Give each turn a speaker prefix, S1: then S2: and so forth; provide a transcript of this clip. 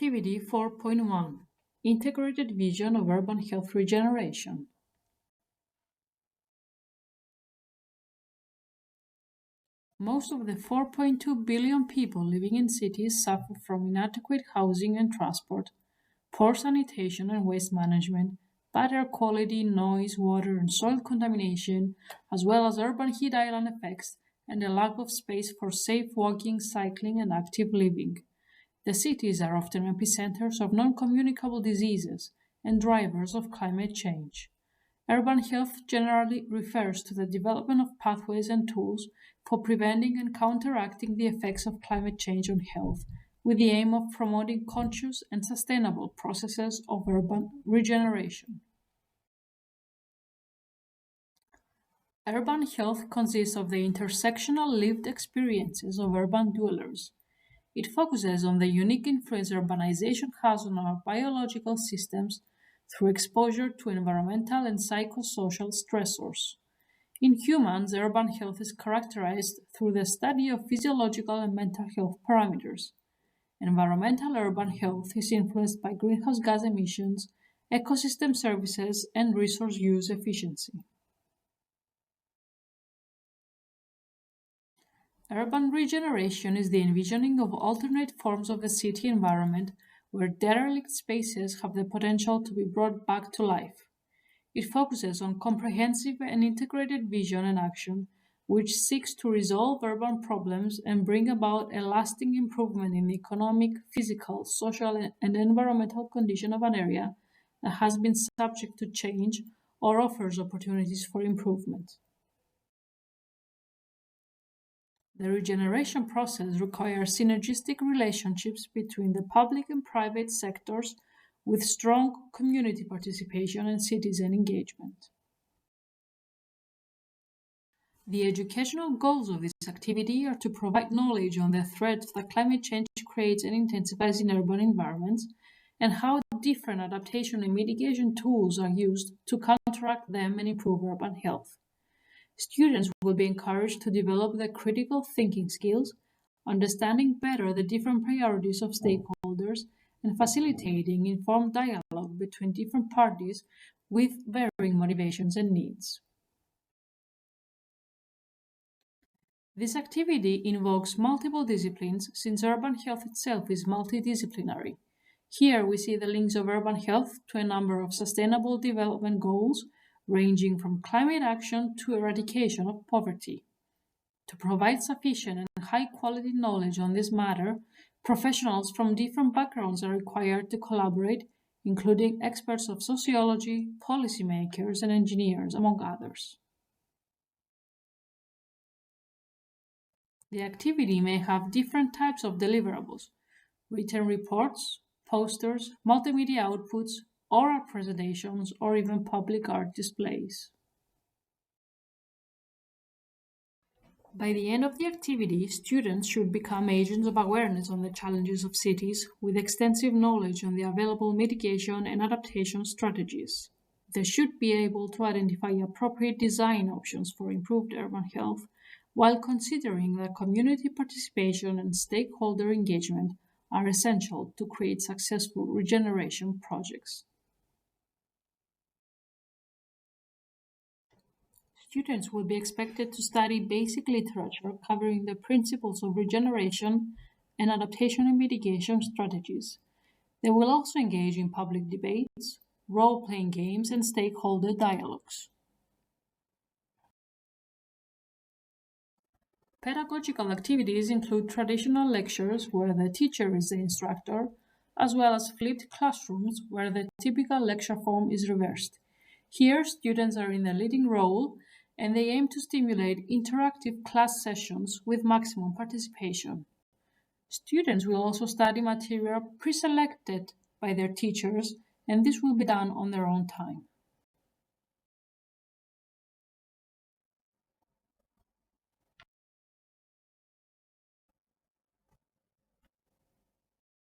S1: Activity 4.1 Integrated Vision of Urban Health Regeneration. Most of the 4.2 billion people living in cities suffer from inadequate housing and transport, poor sanitation and waste management, bad air quality, noise, water, and soil contamination, as well as urban heat island effects and a lack of space for safe walking, cycling, and active living. The cities are often epicenters of non-communicable diseases and drivers of climate change. Urban health generally refers to the development of pathways and tools for preventing and counteracting the effects of climate change on health, with the aim of promoting conscious and sustainable processes of urban regeneration. Urban health consists of the intersectional lived experiences of urban dwellers. It focuses on the unique influence urbanization has on our biological systems through exposure to environmental and psychosocial stressors. In humans, urban health is characterized through the study of physiological and mental health parameters. Environmental urban health is influenced by greenhouse gas emissions, ecosystem services, and resource use efficiency. Urban regeneration is the envisioning of alternate forms of the city environment where derelict spaces have the potential to be brought back to life. It focuses on comprehensive and integrated vision and action, which seeks to resolve urban problems and bring about a lasting improvement in the economic, physical, social, and environmental condition of an area that has been subject to change or offers opportunities for improvement. The regeneration process requires synergistic relationships between the public and private sectors with strong community participation and citizen engagement. The educational goals of this activity are to provide knowledge on the threats that climate change creates and intensifies in urban environments, and how different adaptation and mitigation tools are used to counteract them and improve urban health. Students will be encouraged to develop their critical thinking skills, understanding better the different priorities of stakeholders, and facilitating informed dialogue between different parties with varying motivations and needs. This activity invokes multiple disciplines since urban health itself is multidisciplinary. Here we see the links of urban health to a number of sustainable development goals ranging from climate action to eradication of poverty. To provide sufficient and high-quality knowledge on this matter, professionals from different backgrounds are required to collaborate, including experts of sociology, policymakers, and engineers, among others. The activity may have different types of deliverables: written reports, posters, multimedia outputs, oral presentations, or even public art displays. By the end of the activity, students should become agents of awareness on the challenges of cities with extensive knowledge on the available mitigation and adaptation strategies. They should be able to identify appropriate design options for improved urban health while considering that community participation and stakeholder engagement are essential to create successful regeneration projects. Students will be expected to study basic literature covering the principles of regeneration and adaptation and mitigation strategies. They will also engage in public debates, role-playing games, and stakeholder dialogues. Pedagogical activities include traditional lectures where the teacher is the instructor, as well as flipped classrooms where the typical lecture form is reversed. Here, students are in the leading role and they aim to stimulate interactive class sessions with maximum participation. Students will also study material pre-selected by their teachers, and this will be done on their own time.